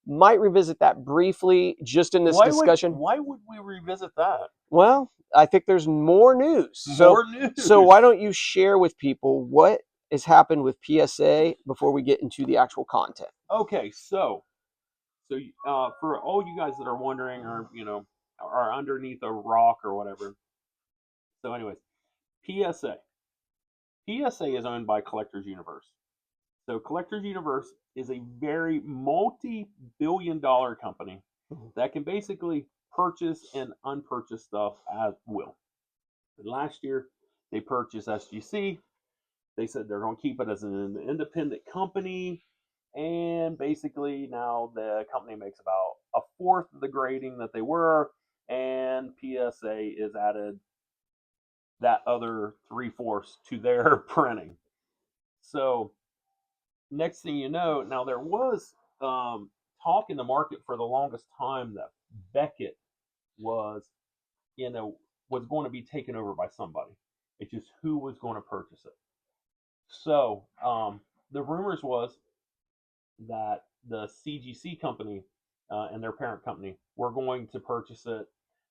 Might revisit that briefly just in this discussion. Why would we revisit that? Well, I think there's more news. More news. So why don't you share with people what has happened with PSA before we get into the actual content? Okay, so for all you guys that are wondering, or are underneath a rock or whatever. So, anyways, PSA. PSA is owned by Collectors Universe. So, Collectors Universe is a very multi-billion-dollar company that can basically purchase and unpurchase stuff at will. Last year, they purchased SGC. They said they're going to keep it as an independent company. And basically, now the company makes about a fourth of the grading that they were. And PSA is added that other 3/4 to their printing. So, next thing you know, now there was talk in the market for the longest time that Beckett was, was going to be taken over by somebody. It's just who was going to purchase it. So the rumors was that the CGC company and their parent company were going to purchase it.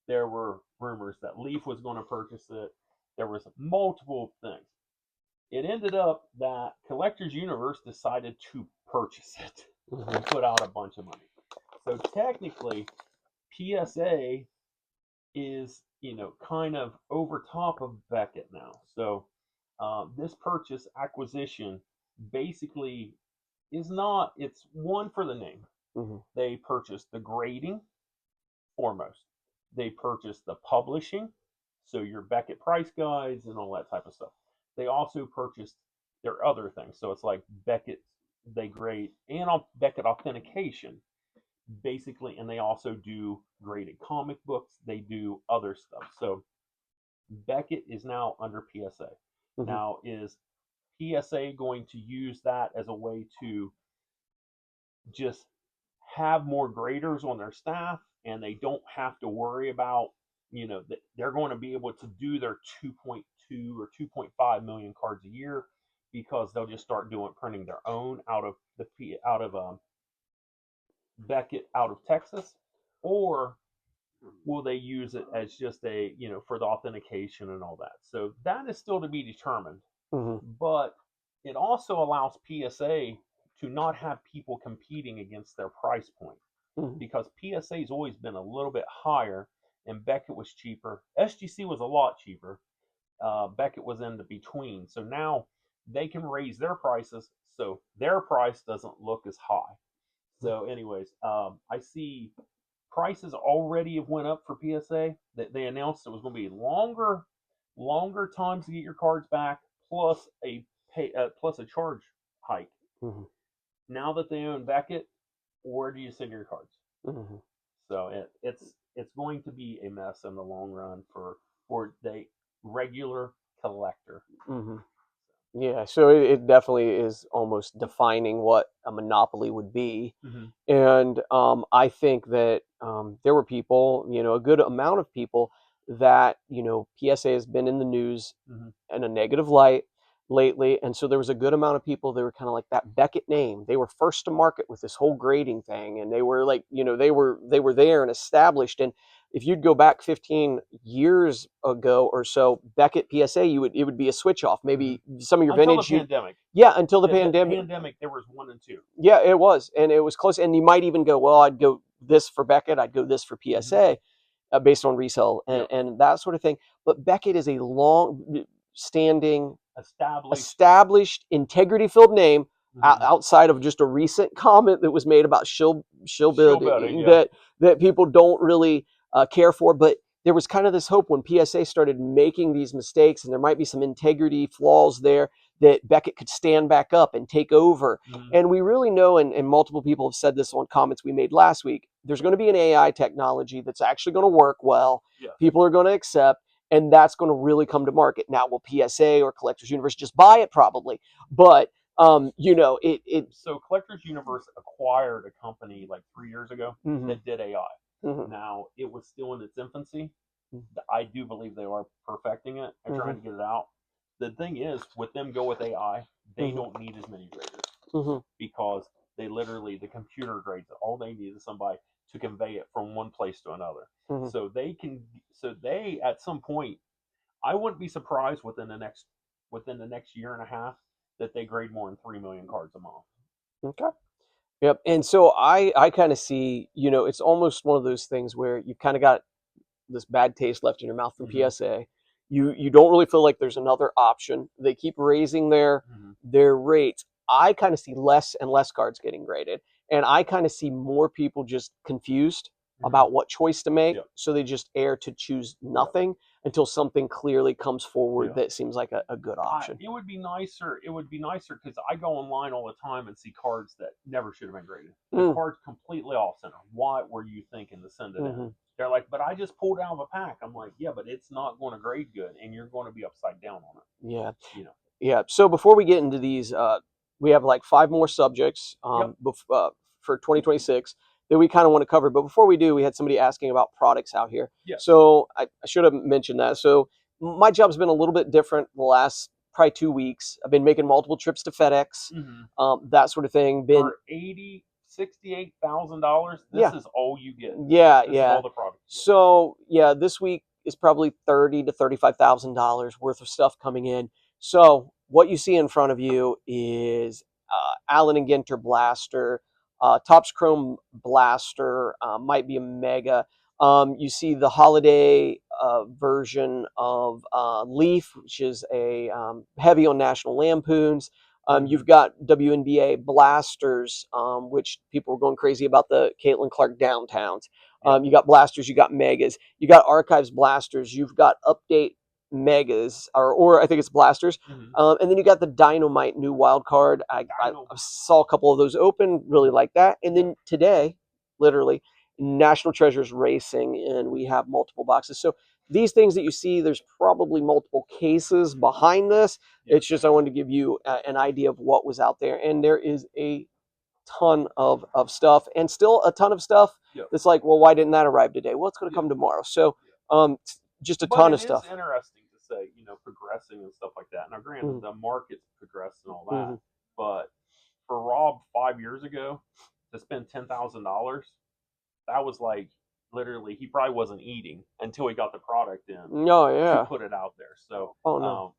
There were rumors that Leaf was going to purchase it. There was multiple things. It ended up that Collectors Universe decided to purchase it and put out a bunch of money. So technically, PSA is, kind of over top of Beckett now. So this purchase acquisition basically is not, it's one for the name. They purchased the grading foremost. They purchased the publishing, so your Beckett price guides and all that type of stuff. They also purchased their other things. So it's like Beckett, they grade, and Beckett authentication, basically, and they also do graded comic books. They do other stuff. So Beckett is now under PSA. Now, is PSA going to use that as a way to just have more graders on their staff, and they don't have to worry about, that they're going to be able to do their 2.2 or 2.5 million cards a year, because they'll just start printing their own out of Beckett out of Texas? Or will they use it as just for the authentication and all that? So that is still to be determined. But it also allows PSA to not have people competing against their price point, because PSA's always been a little bit higher, and Beckett was cheaper. SGC was a lot cheaper. Beckett was in the between. So now they can raise their prices, so their price doesn't look as high. So, anyways, I see prices already have went up for PSA. That they announced it was going to be longer times to get your cards back, plus a charge hike. Now that they own Beckett, where do you send your cards? So it's going to be a mess in the long run for the regular collector. Yeah, so it definitely is almost defining what a monopoly would be. And I think that there were people, a good amount of people that, PSA has been in the news in a negative light lately. And so there was a good amount of people that were kind of like that Beckett name. They were first to market with this whole grading thing. And they were like, they were there and established. And if you'd go back 15 years ago or so, Beckett PSA, it would be a switch off. Maybe some of your until vintage. The pandemic. Yeah, until the pandemic. pandemic. Pandemic, there was 1 and 2. Yeah, it was, and it was close. And you might even go, well, I'd go this for Beckett, I'd go this for PSA, based on resale and that sort of thing. But Beckett is a long-standing, established, integrity-filled name. Outside of just a recent comment that was made about shill building, that people don't really care for. But there was kind of this hope when PSA started making these mistakes, and there might be some integrity flaws there, that Beckett could stand back up and take over. And we really know, and multiple people have said this on comments we made last week, there's going to be an AI technology that's actually going to work well. People are going to accept, and that's going to really come to market. Now, will PSA or Collectors Universe just buy it? Probably. But, So Collectors Universe acquired a company like 3 years ago that did AI. Now, it was still in its infancy. I do believe they are perfecting it and trying to get it out. The thing is, with them go with AI, they don't need as many graders, because They literally, the computer grades it. All they need is somebody to convey it from one place to another. Mhm. So they can, so they at some point, I wouldn't be surprised within the next year and a half that they grade more than 3 million cards a month. Okay. Yep. And so I kind of see, it's almost one of those things where you kind of got this bad taste left in your mouth from Mm-hmm. PSA. You don't really feel like there's another option. They keep raising Mm-hmm. their rates. I kind of see less and less cards getting graded, and I kind of see more people just confused Mm-hmm. about what choice to make, Yep. so they just err to choose Yep. nothing until something clearly comes forward Yeah. that seems like a good option. It would be nicer. It would be nicer because I go online all the time and see cards that never should have been graded. The Mm, card's completely off center. What were you thinking to send it in? hmm They're like, but I just pulled out of a pack. I'm like, yeah, but it's not going to grade good, and you're going to be upside down on it. Yeah. You know. Yeah. So before we get into these, we have like five more subjects Yep. for 2026 that we kind of want to cover. But before we do, we had somebody asking about products out here. Yes. So I should have mentioned that. So my job's been a little bit different the last probably 2 weeks. I've been making multiple trips to FedEx, Mm-hmm. that sort of thing. Been For $68,000, this Yeah, is all you get. yeah, This is yeah. all the product you get. So yeah, this week is probably $30,000 to $35,000 worth of stuff coming in. So what you see in front of you is Allen and Ginter Blaster, Topps Chrome Blaster, might be a Mega. You see the holiday version of Leaf, which is a heavy on National Lampoons. Mm-hmm. You've got WNBA blasters, which people were going crazy about the Caitlin Clark downtowns. Yep. You got blasters, you got megas, you got archives blasters, you've got update megas, or I think it's blasters. Mm-hmm. And then you got the Dynamite new wild card. I Dino. saw a couple of those open, really like that. And Yep. then today, literally, National Treasures Racing, and we have multiple boxes. So these things that you see, there's probably multiple cases behind this. Yep. It's just I wanted to give you an idea of what was out there, and there is a ton of stuff, and still a ton of stuff Yep. that's like, well, why didn't that arrive today? Well, it's going to Yep. come tomorrow. So just a But ton it of is stuff. interesting to say, progressing and stuff like that. Now, granted, Mhm, the market's progressed and all that, mhm. but for Rob 5 years ago to spend $10,000, that was like literally he probably wasn't eating until he got the product in Oh to yeah. put it out there. So Oh no.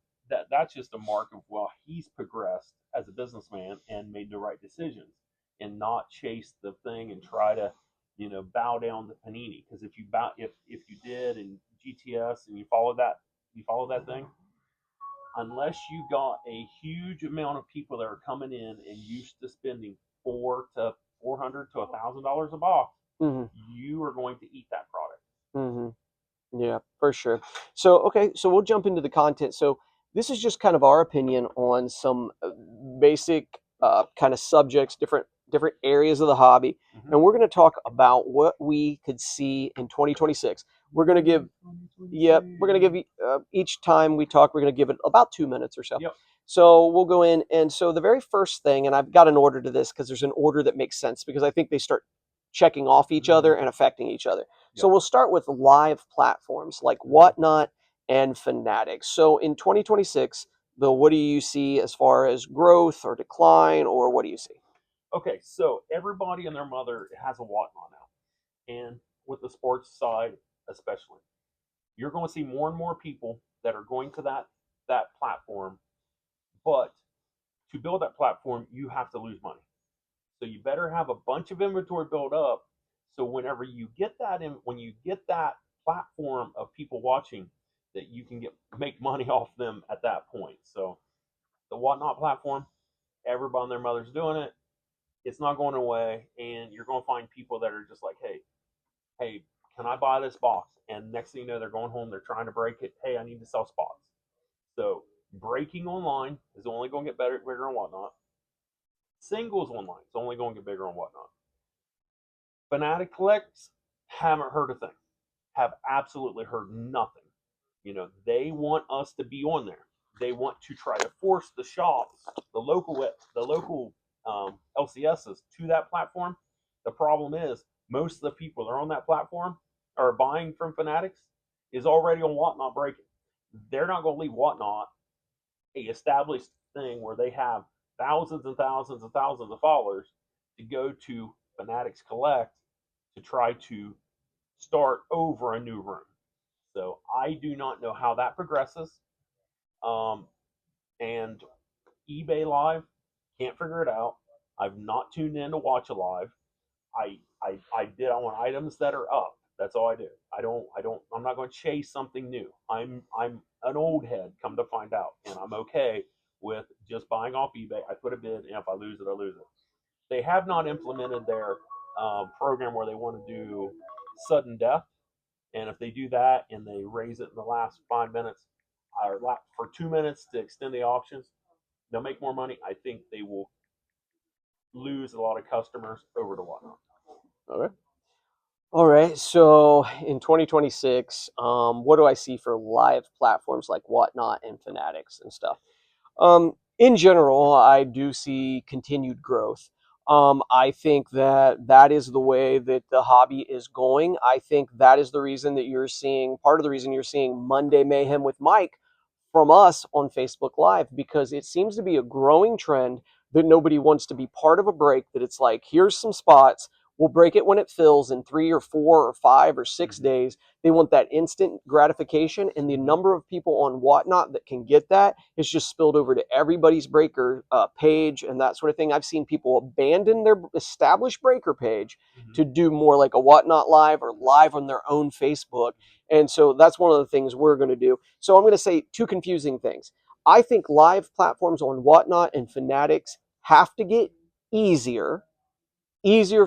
that's just a mark of, well, he's progressed as a businessman and made the right decisions and not chase the thing and try to bow down to Panini, because if you did in GTS and you follow that thing, unless you got a huge amount of people that are coming in and used to spending $400 to $1,000 a box, hmm you are going to eat that product. hmm Yeah, for sure. So, okay, so we'll jump into the content. So, this is just kind of our opinion on some basic kind of subjects, different areas of the hobby, Mm-hmm. and we're going to talk about what we could see in 2026. We're going to give Yep, we're going to give each time we talk, we're going to give it about 2 minutes or so. Yep. So we'll go in, and so the very first thing, and I've got an order to this because there's an order that makes sense because I think they start checking off each other Mm-hmm. and affecting each other. So Yep. we'll start with live platforms like Mm-hmm. Whatnot and Fanatics. So in 2026, Bill, what do you see as far as growth or decline, or what do you see? Okay, so everybody and their mother has a Whatnot now, and with the sports side especially, you're going to see more and more people that are going to that platform. But to build that platform, you have to lose money. So you better have a bunch of inventory built up. So whenever you get that when you get that platform of people watching, that you can make money off them at that point. So the Whatnot platform, everybody and their mother's doing it. It's not going away, and you're going to find people that are just like, hey, can I buy this box? And next thing you know, they're going home, they're trying to break it. Hey, I need to sell spots. So breaking online is only going to get better, bigger, and whatnot. Singles online is only going to get bigger and whatnot. Fanatic collects, haven't heard a thing. Have absolutely heard nothing. They want us to be on there. They want to try to force the shops, the local LCSs to that platform. The problem is most of the people that are on that platform are buying from Fanatics is already on Whatnot breaking. They're not going to leave Whatnot, a established thing where they have thousands and thousands and thousands of followers, to go to Fanatics Collect to try to start over a new room. So I do not know how that progresses. Um, and eBay Live, can't figure it out. I've not tuned in to watch a live. I did. I want items that are up. That's all I do. I'm not going to chase something new. I'm an old head, come to find out, and I'm okay with just buying off eBay. I put a bid, and if I lose it, I lose it. They have not implemented their program where they want to do sudden death, and if they do that and they raise it in the last 5 minutes or for 2 minutes to extend the auctions, they'll make more money. I think they will lose a lot of customers over to whatnot. Okay. All right. So in 2026, what do I see for live platforms like Whatnot and Fanatics and stuff? In general, I do see continued growth. I think that that is the way that the hobby is going. I think that is the reason that you're seeing, part of the reason you're seeing Monday Mayhem with Mike from us on Facebook Live, because it seems to be a growing trend that nobody wants to be part of a break, that it's like, here's some spots. We'll break it when it fills in 3 or 4 or 5 or 6 days. They want that instant gratification, and the number of people on Whatnot that can get that has just spilled over to everybody's breaker page and that sort of thing. I've seen people abandon their established breaker page to do more like a Whatnot live or live on their own Facebook. And so that's one of the things we're going to do. So I'm going to say two confusing things. I think live platforms on Whatnot and Fanatics have to get easier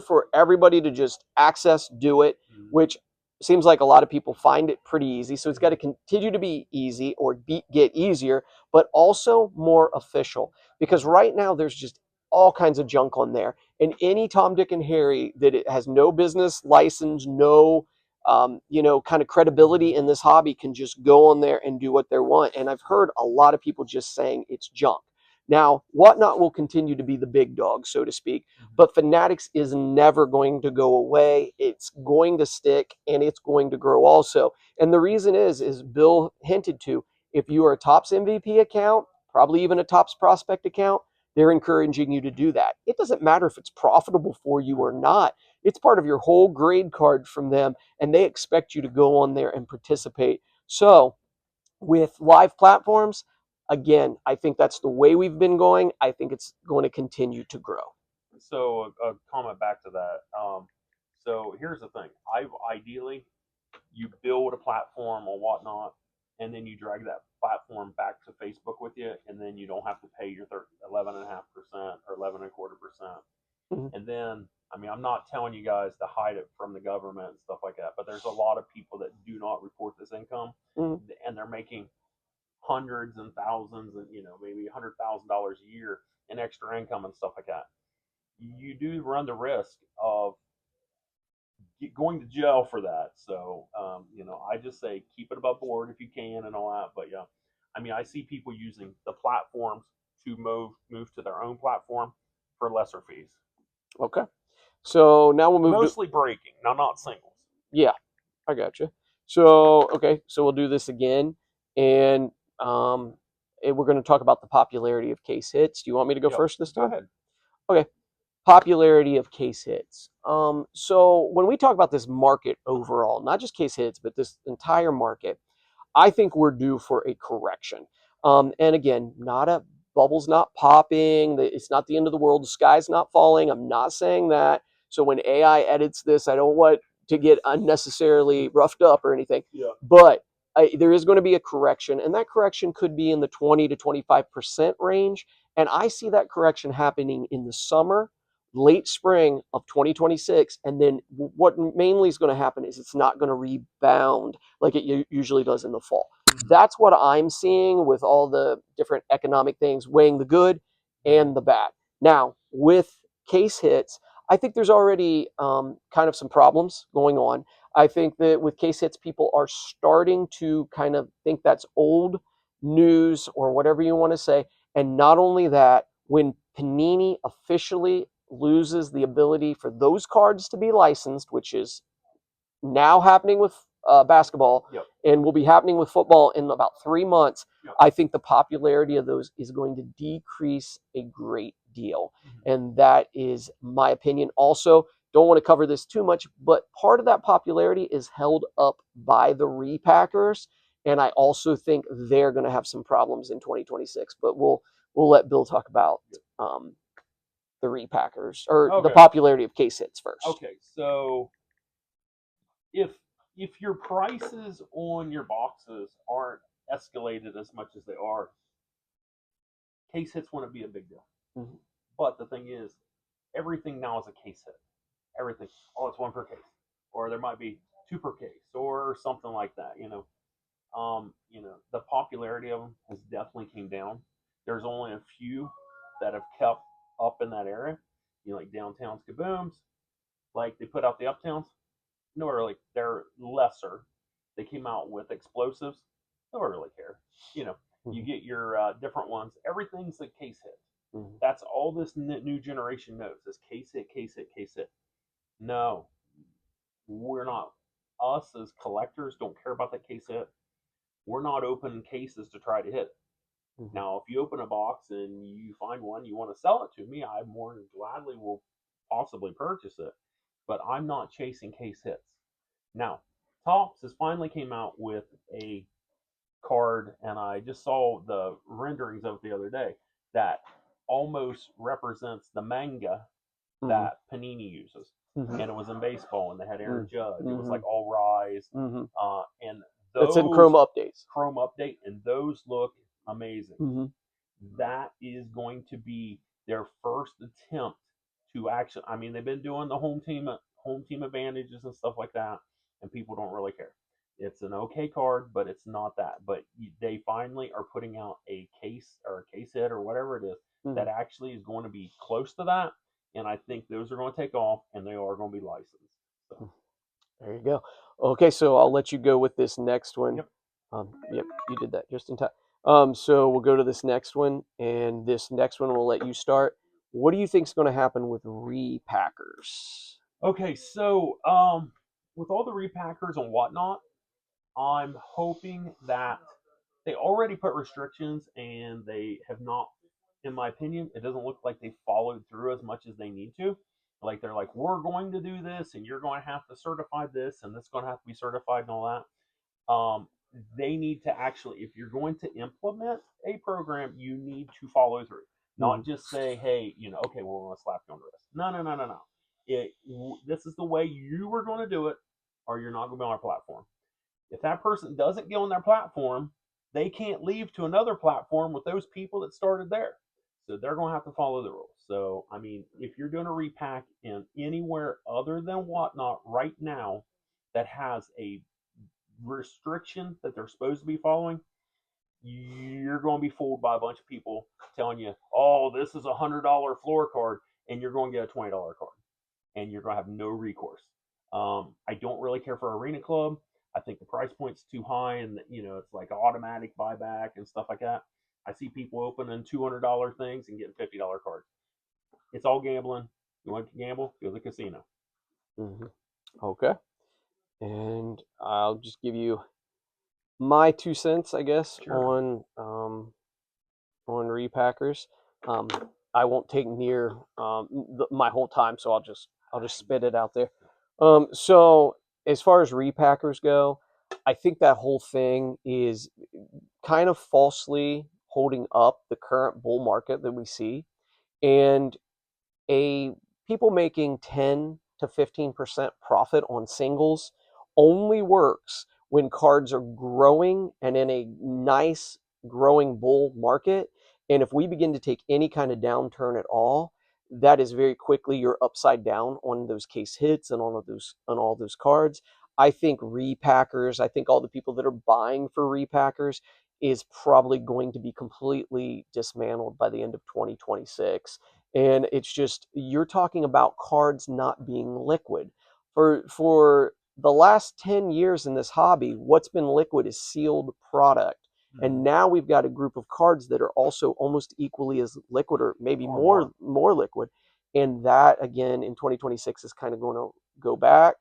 for everybody to just access, do it, which seems like a lot of people find it pretty easy. So it's got to continue to be easy or get easier, but also more official. Because right now there's just all kinds of junk on there. And any Tom, Dick, and Harry that it has no business license, no kind of credibility in this hobby can just go on there and do what they want. And I've heard a lot of people just saying it's junk. Now, Whatnot will continue to be the big dog, so to speak, but Fanatics is never going to go away. It's going to stick, and it's going to grow also. And the reason is Bill hinted to, if you are a Topps MVP account, probably even a Topps Prospect account, they're encouraging you to do that. It doesn't matter if it's profitable for you or not. It's part of your whole grade card from them, and they expect you to go on there and participate. So, with live platforms, again, I think that's the way we've been going. I think it's going to continue to grow. So a comment back to that. So here's the thing. Ideally you build a platform or whatnot, and then you drag that platform back to Facebook with you, and then you don't have to pay your 11.5% or 11.25%. Mhm. And then, I mean, I'm not telling you guys to hide it from the government and stuff like that, but there's a lot of people that do not report this income, Mhm. and they're making hundreds and thousands, and maybe $100,000 a year in extra income and stuff like that. You do run the risk of going to jail for that. So, I just say keep it above board if you can and all that. But yeah, I mean, I see people using the platforms to move to their own platform for lesser fees. Okay. So now we'll move to, Mostly breaking, now not singles. yeah, I got you. So, okay, so we'll do this again. And we're going to talk about the popularity of case hits. Do you want me to go Yep. first this Go time? ahead. Okay. Popularity of case hits. So when we talk about this market overall, not just case hits, but this entire market, I think we're due for a correction. And again, not a bubble's not popping. It's not the end of the world. The sky's not falling. I'm not saying that. So when AI edits this, I don't want to get unnecessarily roughed up or anything. Yeah. But there is going to be a correction, and that correction could be in the 20 to 25% range. And I see that correction happening in the summer, late spring of 2026. And then what mainly is going to happen is it's not going to rebound like it usually does in the fall. That's what I'm seeing with all the different economic things weighing the good and the bad. Now, with case hits, I think there's already kind of some problems going on. I think that with case hits, people are starting to kind of think that's old news or whatever you want to say. And not only that, when Panini officially loses the ability for those cards to be licensed, which is now happening with basketball, Yep. and will be happening with football in about 3 months, Yep. I think the popularity of those is going to decrease a great deal. Mhm. And that is my opinion. Also, don't want to cover this too much, but part of that popularity is held up by the repackers. And I also think they're going to have some problems in 2026. But we'll let Bill talk about the repackers or the Okay. popularity of case hits first. Okay. So if if your prices on your boxes aren't escalated as much as they are, case hits wouldn't be a big deal. Mhm. But the thing is, everything now is a case hit. Everything. Oh, it's one per case, or there might be two per case, or something like that. The popularity of them has definitely came down. There's only a few that have kept up in that area. Like downtowns, kabooms. Like they put out the uptowns. No one really. They're lesser. They came out with explosives. No one really care. You know, you Mhm. get your different ones. Everything's a case hit. Mhm. That's all this new generation knows is case hit, case hit, case hit. No, we're not. Us as collectors don't care about that case hit. We're not opening cases to try to hit. Mhm. Now, if you open a box and you find one you want to sell it to me, I more than gladly will possibly purchase it. But I'm not chasing case hits. Now, Topps has finally came out with a card, and I just saw the renderings of it the other day that almost represents the manga Mhm. that Panini uses. Mhm. And it was in baseball, and they had Aaron Judge. It was like Mhm. all rise, Mhm. and It's in Chrome those updates. Chrome update, and those look amazing. Mhm. That is going to be their first attempt to actually. I mean, they've been doing the home team advantages and stuff like that, and people don't really care. It's an okay card, but it's not that. But they finally are putting out a case or a case hit or whatever it is that Mhm. actually is going to be close to that, and I think those are going to take off, and they are going to be licensed. So, There you go. Okay, so I'll let you go with this next one. yep. Yep, you did that just in time. So we'll go to this next one, and this next one will let you start. What do you think is going to happen with repackers? Okay, so with all the repackers and whatnot, I'm hoping that they already put restrictions and they have not, in my opinion, it doesn't look like they followed through as much as they need to. Like they're like, we're going to do this and you're going to have to certify this and this is going to have to be certified and all that. They need to actually, if you're going to implement a program, you need to follow through. Mhm. Not just say, hey, okay, well, we're going to slap you on the wrist. No, no, no, no, no. This is the way you were going to do it, or you're not going to be on our platform. If that person doesn't get on their platform, they can't leave to another platform with those people that started there. So they're going to have to follow the rules. So, I mean, if you're doing a repack in anywhere other than Whatnot right now that has a restriction that they're supposed to be following, you're going to be fooled by a bunch of people telling you, oh, this is $100 floor card, and you're going to get a $20 card, and you're going to have no recourse. I don't really care for Arena Club. I think the price point's too high, and it's like automatic buyback and stuff like that. I see people opening $200 things and getting $50 cards. It's all gambling. You want to gamble? Go to the casino. Mhm. Okay, and I'll just give you my 2 cents, I guess, Sure. on repackers. Um, I won't take near my whole time, so I'll just spit it out there. So as far as repackers go, I think that whole thing is kind of falsely holding up the current bull market that we see, and a people making 10 to 15% profit on singles only works when cards are growing and in a nice growing bull market. And if we begin to take any kind of downturn at all, that is very quickly you're upside down on those case hits and all those cards. I think repackers, I think all the people that are buying for repackers is probably going to be completely dismantled by the end of 2026. And it's just you're talking about cards not being liquid for the last 10 years in this hobby. What's been liquid is sealed product, and Mm-hmm. now we've got a group of cards that are also almost equally as liquid or maybe Or more more. more liquid. And that again in 2026 is kind of going to go back,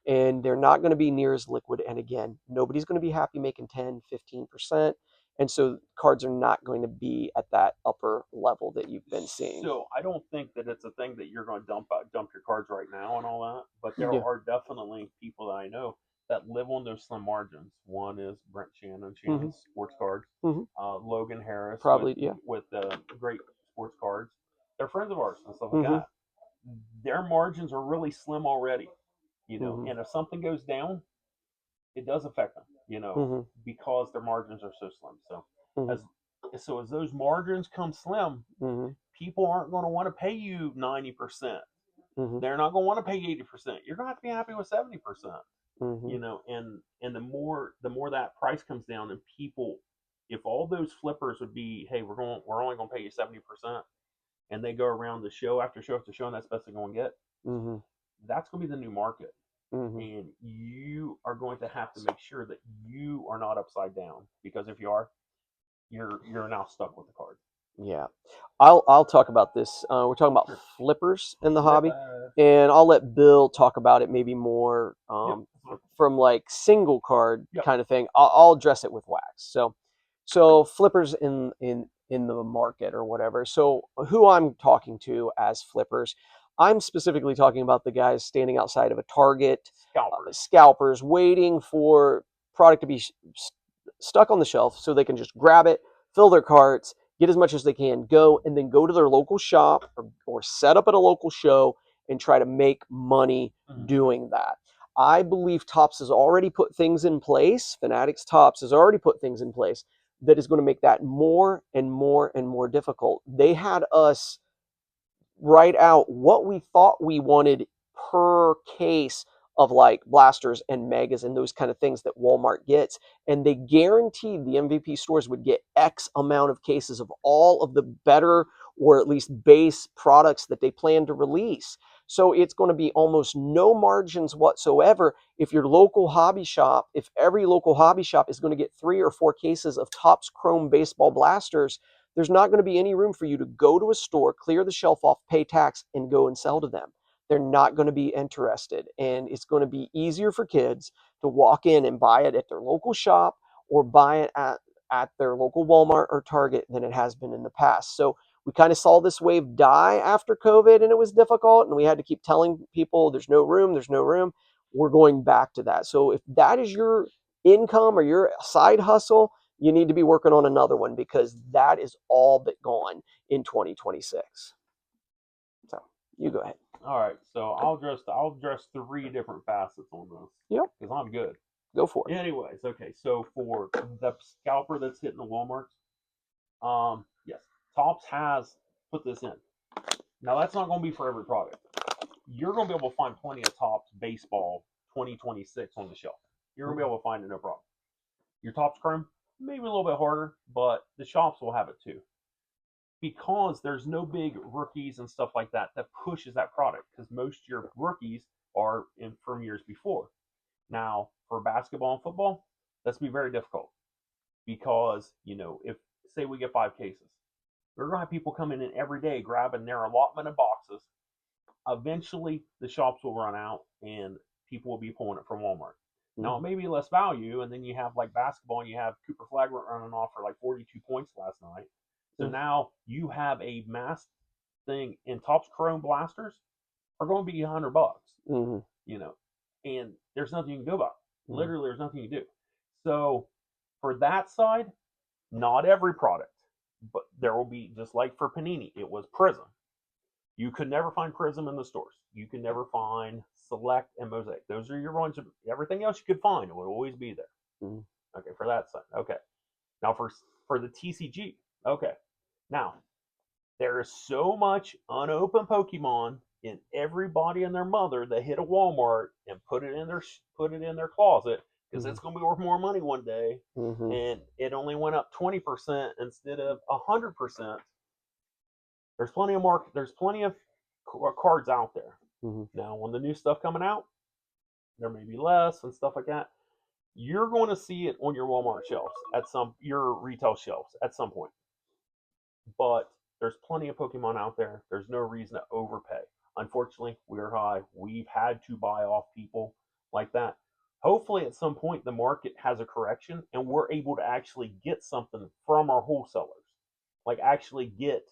and they're not going to be near as liquid. And again, nobody's going to be happy making 10, 15%. and so cards are not going to be at that upper level that you've been seeing. So I don't think that it's a thing that you're going to dump your cards right now and all that, but there Yeah. are definitely people that I know that live on those slim margins. One is Brent Shannon, Hmm. Shannon's Sports Cards, Hmm. Logan Harris Probably, yeah. with great sports cards. They're friends of ours and stuff like Hmm. that. Their margins are really slim already, Hmm. and if something goes down, it does affect them, Hmm. because their margins are so slim. So Hmm. as as those margins come slim, Hmm. people aren't going to want to pay you 90%. Hmm. They're not going to want to pay 80%. You're going to have to be happy with 70%. Hmm. And the more that price comes down, and people, if all those flippers would be, hey, we're only going to pay you 70%, and they go around the show after show after show, and that's the best they're going to get. Hmm. That's going to be the new market, Hmm. and you are going to have to make sure that you are not upside down, because if you are, you're now stuck with the card. Yeah, I'll talk about this. We're talking about Sure. flippers in the hobby, Flipper. and I'll let Bill talk about it maybe more Yep. from like single card Yep. kind of thing. I'll address it with wax. So flippers in the market or whatever. So who I'm talking to as flippers, I'm specifically talking about the guys standing outside of a Target, Scalpers. scalpers, waiting for product to be stuck on the shelf so they can just grab it, fill their carts, get as much as they can, go, and then go to their local shop or set up at a local show and try to make money doing that. I believe Topps has already put things in place. Fanatics Topps has already put things in place that is going to make that more and more and more difficult. They had us write out what we thought we wanted per case of like blasters and megas and those kind of things that Walmart gets. And they guaranteed the MVP stores would get X amount of cases of all of the better or at least base products that they plan to release. So it's going to be almost no margins whatsoever if your local hobby shop, if every local hobby shop is going to get 3 or 4 cases of Topps Chrome baseball blasters. There's not going to be any room for you to go to a store, clear the shelf off, pay tax, and go and sell to them. They're not going to be interested. And it's going to be easier for kids to walk in and buy it at their local shop or buy it at their local Walmart or Target than it has been in the past. So we kind of saw this wave die after COVID and it was difficult. And we had to keep telling people there's no room, there's no room. We're going back to that. So if that is your income or your side hustle, you need to be working on another one because that is all but gone in 2026. So you go ahead. All right, so I'll address 3 different facets on this. Yep. Because I'm good. Go for it. Anyways, okay, so for the scalper that's hitting the WalMarts, yes, Tops has put this in. Now that's not going to be for every product. You're going to be able to find plenty of Tops baseball 2026 on the shelf. You're going to be able to find it, no problem. Your Tops Chrome, maybe a little bit harder, but the shops will have it too, because there's no big rookies and stuff like that that pushes that product, because most of your rookies are from years before. Now, for basketball and football, that's going to be very difficult, because, if, say, we get 5 cases, we're going to have people coming in every day grabbing their allotment of boxes. Eventually, the shops will run out and people will be pulling it from Walmart. Now, it may be less value, and then you have like basketball, and you have Cooper Flagler running off for like 42 points last night. So now you have a mass thing, and Topps Chrome blasters are going to be $100, and there's nothing you can do about it. Literally, there's nothing you can do. So for that side, not every product, but there will be, just like for Panini, it was Prism. You could never find Prism in the stores. You could never find Select and Mosaic. Those are your ones. Everything else you could find, it would always be there. Okay, for that side. Okay. Now for the TCG. Okay. Now, there is so much unopened Pokemon in everybody and their mother that hit a Walmart and put it in their closet, because it's going to be worth more money one day, and it only went up 20% instead of 100%. There's plenty of cards out there. Now, when the new stuff coming out, there may be less and stuff like that. You're going to see it on your Walmart shelves your retail shelves at some point. But there's plenty of Pokemon out there. There's no reason to overpay. Unfortunately, we're high. We've had to buy off people like that. Hopefully, at some point, the market has a correction and we're able to actually get something from our wholesalers, like actually get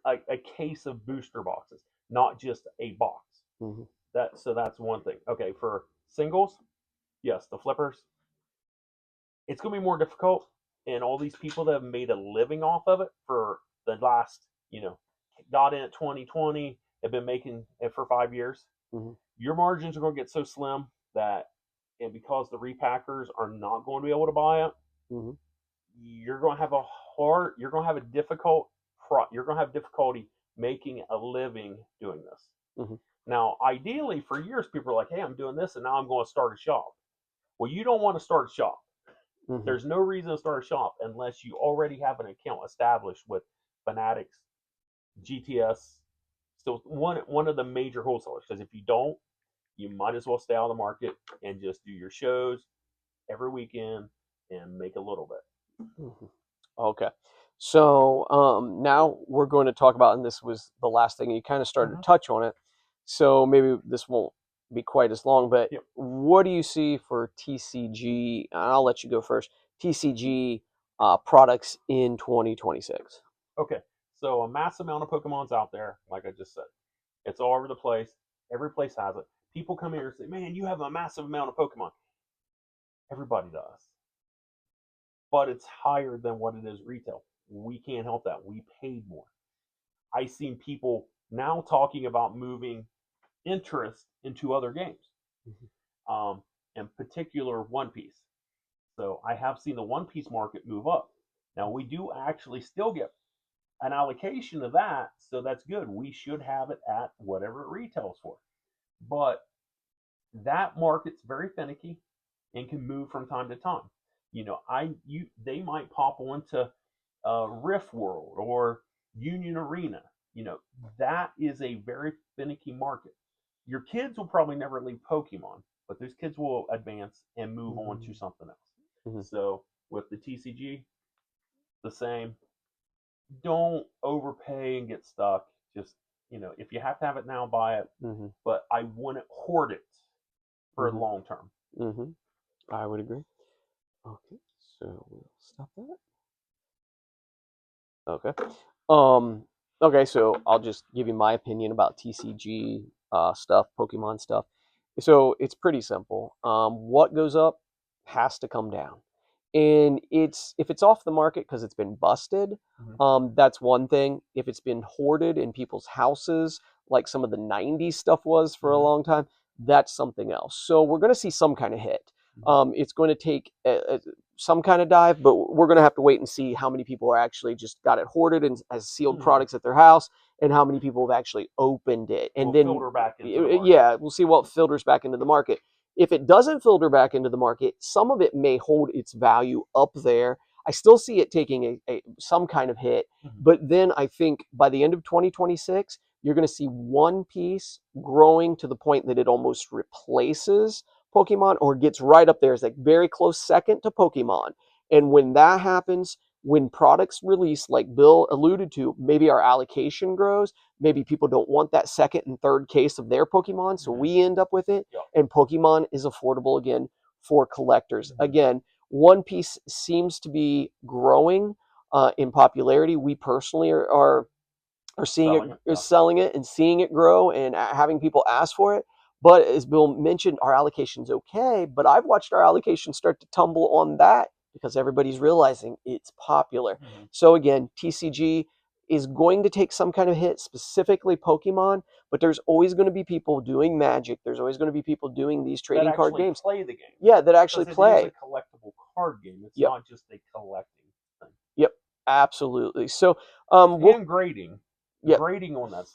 a case of booster boxes, not just a box. Mm-hmm. That's one thing. Okay, for singles, yes, the flippers, it's going to be more difficult. And all these people that have made a living off of it for the last, got in at 2020, have been making it for 5 years. Mm-hmm. Your margins are going to get so slim that, and because the repackers are not going to be able to buy it, Mm-hmm. you're going to have you're going to have difficulty making a living doing this. Mm-hmm. Now, ideally, for years, people are like, "Hey, I'm doing this, and now I'm going to start a shop." Well, you don't want to start a shop. Mm-hmm. There's no reason to start a shop unless you already have an account established with Fanatics, GTS, still one of the major wholesalers. Because if you don't, you might as well stay out of the market and just do your shows every weekend and make a little bit. Mm-hmm. Okay. So now we're going to talk about, and this was the last thing, and you kind of started to touch on it. So maybe this won't be quite as long, but Yep. what do you see for TCG? I'll let you go first. TCG products in 2026. Okay, so a mass amount of Pokemon's out there, like I just said. It's all over the place. Every place has it. People come here and say, "Man, you have a massive amount of Pokemon." Everybody does, but it's higher than what it is retail. We can't help that. We paid more. I've seen people now talking about moving interest into other games, in particular One Piece. So I have seen the One Piece market move up. Now we do actually still get an allocation of that, so that's good. We should have it at whatever it retails for. But that market's very finicky and can move from time to time. They might pop onto Rift World or Union Arena. That is a very finicky market. Your kids will probably never leave Pokemon, but those kids will advance and move on to something else. Mm-hmm. So with the TCG, the same. Don't overpay and get stuck. Just, if you have to have it now, buy it. Mm-hmm. But I wouldn't hoard it for Mm-hmm. long term. Mm-hmm. I would agree. Okay, so we'll stop that. Okay. Um. Okay, so I'll just give you my opinion about TCG stuff, Pokemon stuff. So it's pretty simple. What goes up has to come down, and if it's off the market because it's been busted, that's one thing. If it's been hoarded in people's houses, like some of the '90s stuff was for a long time, that's something else. So we're going to see some kind of hit. It's going to take some kind of dive, but we're going to have to wait and see how many people are actually just got it hoarded and as sealed products at their house, and how many people have actually opened it. And then filter back into the market. Yeah, we'll see what filters back into the market. If it doesn't filter back into the market, some of it may hold its value up there. I still see it taking some kind of hit, but then I think by the end of 2026, you're going to see One Piece growing to the point that it almost replaces Pokemon or gets right up there as a very close second to Pokemon. And when that happens, when products release, like Bill alluded to, maybe our allocation grows. Maybe people don't want that second and third case of their Pokemon, so we end up with it. And Pokemon is affordable again for collectors. Again, One Piece seems to be growing in popularity. We personally are selling it and seeing it grow and having people ask for it. But as Bill mentioned, our allocation's okay, but I've watched our allocation start to tumble on that because everybody's realizing it's popular. So again, TCG is going to take some kind of hit, specifically Pokemon, but there's always going to be people doing Magic. There's always going to be people doing these trading card games. Play the game. Yeah, that actually play. It is a collectible card game. It's not just a collecting thing. Yep, absolutely. So and grading. Grading on that side.